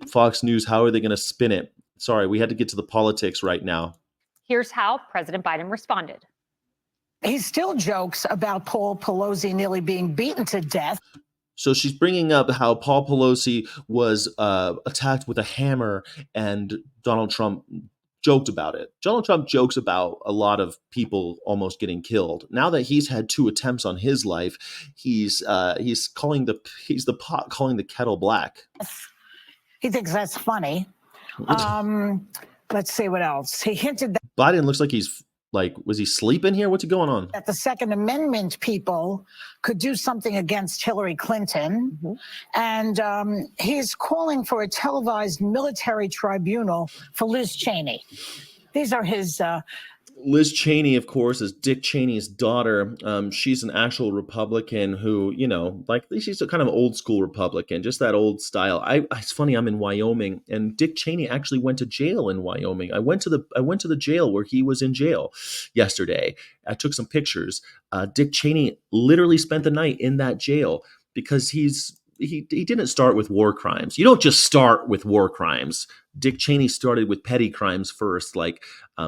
Fox News, how are they going to spin it? Sorry, we had to get to the politics right now. Here's how President Biden responded. He still jokes about Paul Pelosi nearly being beaten to death. So she's bringing up how Paul Pelosi was attacked with a hammer, and Donald Trump joked about it. Donald Trump jokes about a lot of people almost getting killed. Now that he's had 2 attempts on his life, he's calling the pot calling the kettle black. He thinks that's funny. Let's see what else. He hinted that Biden looks like he's was he sleeping here? What's going on? That the Second Amendment people could do something against Hillary Clinton. And he's calling for a televised military tribunal for Liz Cheney. These are his... Liz Cheney, of course, is Dick Cheney's daughter. She's an actual Republican who, she's a kind of old school Republican, just that old style. It's funny, I'm in Wyoming, and Dick Cheney actually went to jail in Wyoming. I went to the jail where he was in jail yesterday. I took some pictures. Dick Cheney literally spent the night in that jail because he didn't start with war crimes. You don't just start with war crimes. Dick Cheney started with petty crimes first, like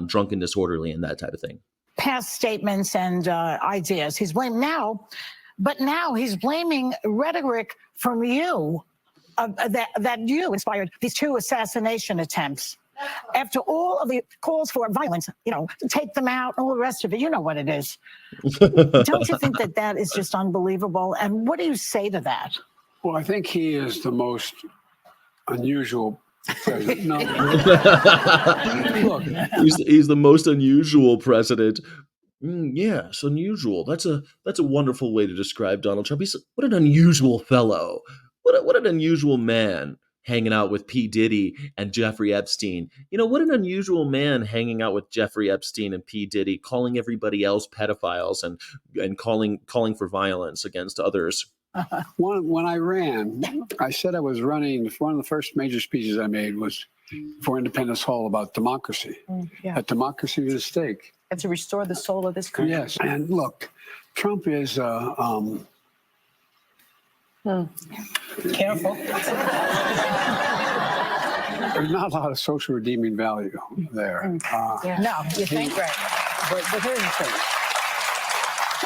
drunken disorderly and that type of thing. Past statements and ideas. He's blamed now, but now he's blaming rhetoric from you that you inspired these 2 assassination attempts. After all of the calls for violence, take them out, all the rest of it, you know what it is. Don't you think that is just unbelievable? And what do you say to that? Well, I think he is the most unusual president. No. Look, he's the most unusual president. Yes, unusual. That's a wonderful way to describe Donald Trump. What an unusual fellow. What an unusual man, hanging out with P. Diddy and Jeffrey Epstein. What an unusual man hanging out with Jeffrey Epstein and P. Diddy, calling everybody else pedophiles and calling for violence against others. When I ran, I said I was running. One of the first major speeches I made was for Independence Hall about democracy. That democracy is at stake. And to restore the soul of this country. Yes, and look, Trump is Careful. there's not a lot of social redeeming value there. No, you think right. But here's the thing.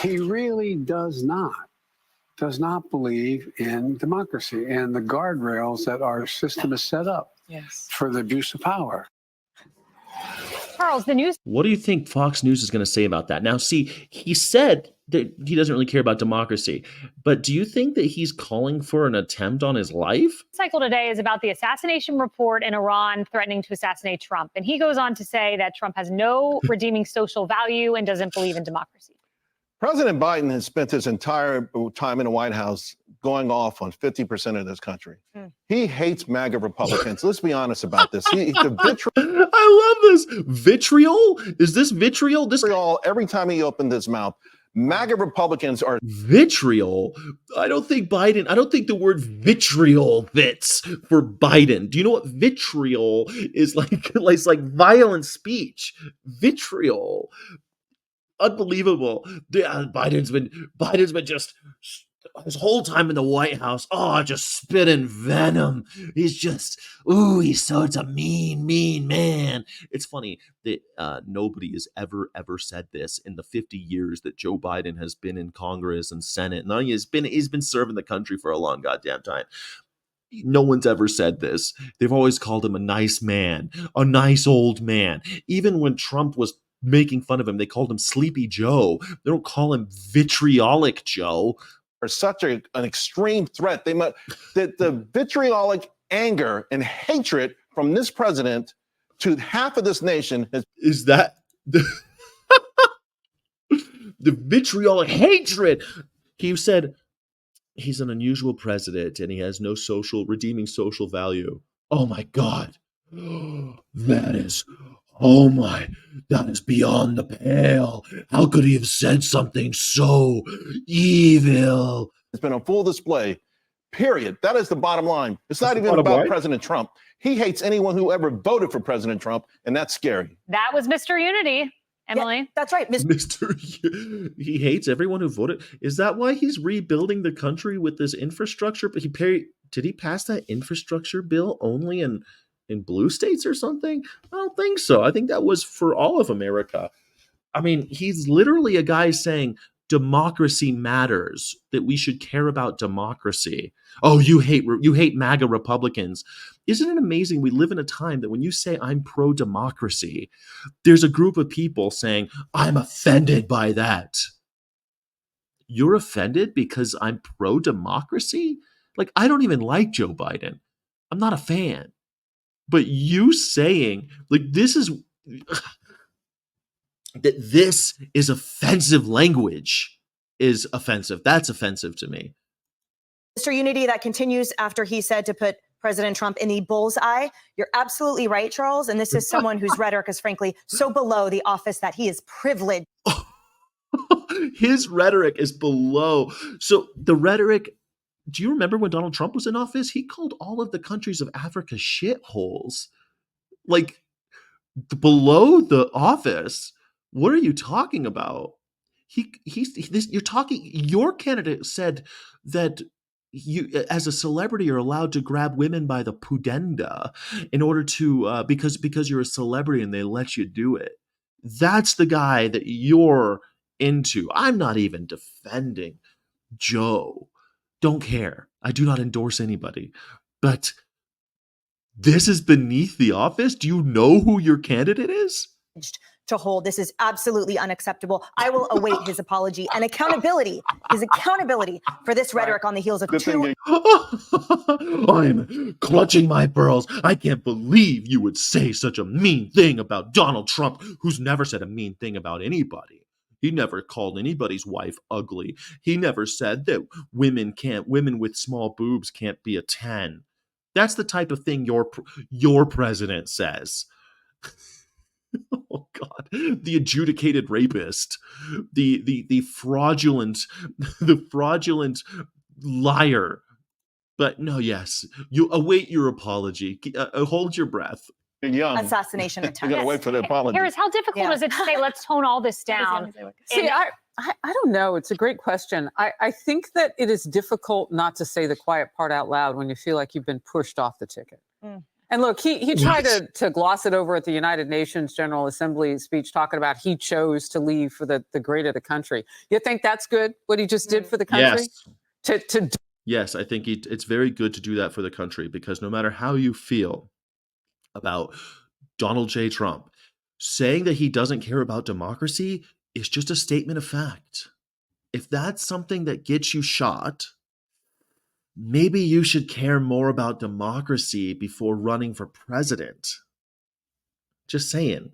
He really does not believe in democracy and the guardrails that our system is set up for the abuse of power. Charles, the news. What do you think Fox News is going to say about that? Now, see, he said that he doesn't really care about democracy, but do you think that he's calling for an attempt on his life? Cycle today is about the assassination report in Iran threatening to assassinate Trump. And he goes on to say that Trump has no redeeming social value and doesn't believe in democracy. President Biden has spent his entire time in the White House going off on 50% of this country. He hates MAGA Republicans. Let's be honest about this. I love this. Vitriol? Is this vitriol? Vitriol every time he opened his mouth. MAGA Republicans are vitriol. I don't think the word vitriol fits for Biden. Do you know what vitriol is like? It's like violent speech. Vitriol. Unbelievable. Biden's been just his whole time in the White House. Just spitting venom. He's a mean man. It's funny that nobody has ever said this in the 50 years that Joe Biden has been in Congress and Senate. And he's been serving the country for a long goddamn time. No one's ever said this. They've always called him a nice man, a nice old man. Even when Trump was making fun of him, they called him Sleepy Joe. They don't call him Vitriolic Joe. Are such an extreme threat. The vitriolic anger and hatred from this president to half of this nation is that the vitriolic hatred. He said he's an unusual president and he has no redeeming social value. Oh my God. That is beyond the pale. How could he have said something so evil? It's been on full display, period. That is the bottom line. It's not even about President Trump. He hates anyone who ever voted for President Trump, and that's scary. That was Mr. Unity. Emily? That's right, Mr. He hates everyone who voted. Is that why he's rebuilding the country with this infrastructure? But did he pass that infrastructure bill only in blue states or something? I don't think so. I think that was for all of America. I mean, he's literally a guy saying democracy matters, that we should care about democracy. Oh, you hate MAGA Republicans. Isn't it amazing we live in a time that when you say I'm pro democracy, there's a group of people saying I'm offended by that. You're offended because I'm pro democracy? Like, I don't even like Joe Biden. I'm not a fan. But you saying like this is that this is offensive language is offensive. That's offensive to me. Mr. Unity, that continues after he said to put President Trump in the bull's eye. You're absolutely right, Charles. And this is someone whose rhetoric is frankly so below the office that he is privileged. His rhetoric is below. So the rhetoric, do you remember when Donald Trump was in office? He called all of the countries of Africa shitholes. Like, below the office. What are you talking about? Your candidate said that you, as a celebrity, are allowed to grab women by the pudenda in order to because you're a celebrity and they let you do it. That's the guy that you're into. I'm not even defending Joe. Don't care. I do not endorse anybody. But this is beneath the office? Do you know who your candidate is? To hold. This is absolutely unacceptable. I will await his apology and accountability, for this rhetoric on the heels of two. I'm clutching my pearls. I can't believe you would say such a mean thing about Donald Trump, who's never said a mean thing about anybody. He never called anybody's wife ugly. He never said that women with small boobs can't be a 10. That's the type of thing your president says. Oh God, the adjudicated rapist, the fraudulent, the fraudulent liar. But no, yes, you await your apology. Hold your breath. You're young. Assassination You attempt. gotta wait for the apology. Harris, how difficult is it to say, let's tone all this down? See, I don't know. It's a great question. I think that it is difficult not to say the quiet part out loud when you feel like you've been pushed off the ticket. And look, he tried to gloss it over at the United Nations General Assembly speech, talking about he chose to leave for the great of the country. You think that's good, what he just did for the country? Yes. Yes, I think it's very good to do that for the country, because no matter how you feel about Donald J. Trump, saying that he doesn't care about democracy is just a statement of fact. If that's something that gets you shot, maybe you should care more about democracy before running for president. Just saying.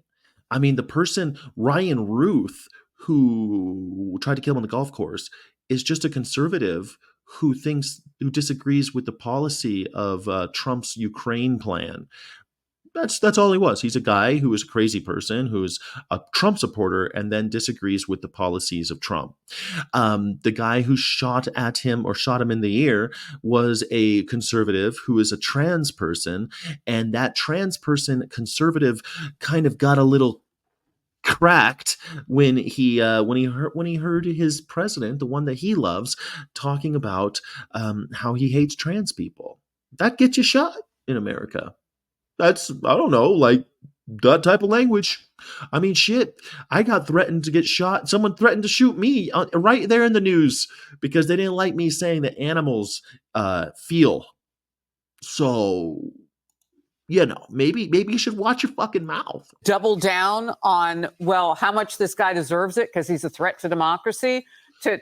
I mean, the person, Ryan Ruth, who tried to kill him on the golf course, is just a conservative who disagrees with the policy of Trump's Ukraine plan. That's all he was. He's a guy who is a crazy person, who's a Trump supporter, and then disagrees with the policies of Trump. The guy who shot him in the ear was a conservative who is a trans person, and that trans person conservative kind of got a little cracked when he heard his president, the one that he loves, talking about how he hates trans people. That gets you shot in America. That's, I don't know, like that type of language. I mean, shit, I got threatened to get shot. Someone threatened to shoot me right there in the news because they didn't like me saying that animals feel. So, maybe you should watch your fucking mouth. Double down on, well, how much this guy deserves it because he's a threat to democracy.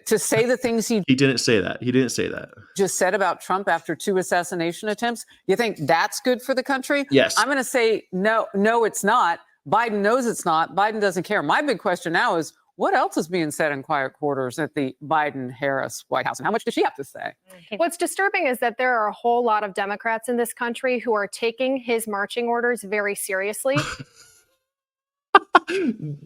To say the things he didn't say that. He didn't say that. Just said about Trump after 2 assassination attempts. You think that's good for the country? Yes. I'm going to say no, it's not. Biden knows it's not. Biden doesn't care. My big question now is, what else is being said in quiet quarters at the Biden-Harris White House? And how much does she have to say? What's disturbing is that there are a whole lot of Democrats in this country who are taking his marching orders very seriously.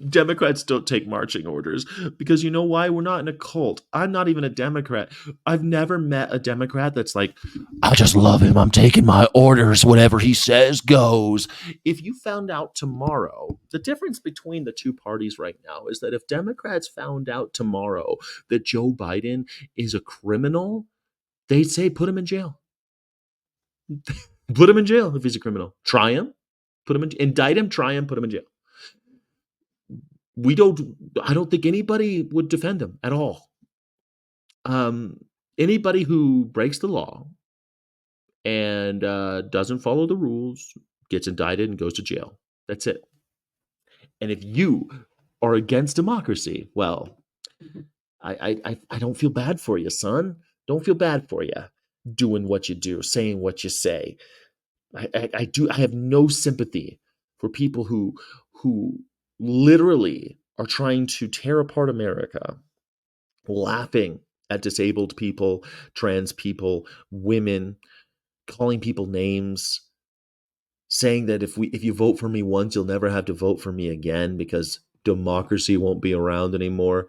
Democrats don't take marching orders because you know why? We're not in a cult. I'm not even a Democrat. I've never met a Democrat that's like, I just love him. I'm taking my orders. Whatever he says goes. If you found out tomorrow, the difference between the two parties right now is that if Democrats found out tomorrow that Joe Biden is a criminal, they'd say put him in jail. Put him in jail if he's a criminal. Try him, put him in, indict him, try him, put him in jail. I don't think anybody would defend him at all. Anybody who breaks the law and doesn't follow the rules gets indicted and goes to jail. That's it. And if you are against democracy, well, I don't feel bad for you, son. Don't feel bad for you doing what you do, saying what you say. I have no sympathy for people who literally are trying to tear apart America, laughing at disabled people, trans people, women, calling people names, saying that if you vote for me once, you'll never have to vote for me again because democracy won't be around anymore.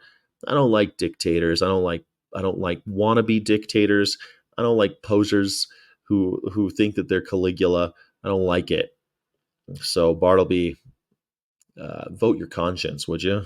I don't like dictators. I don't like wannabe dictators. I don't like posers who think that they're Caligula. I don't like it. So Bartleby, vote your conscience, would you?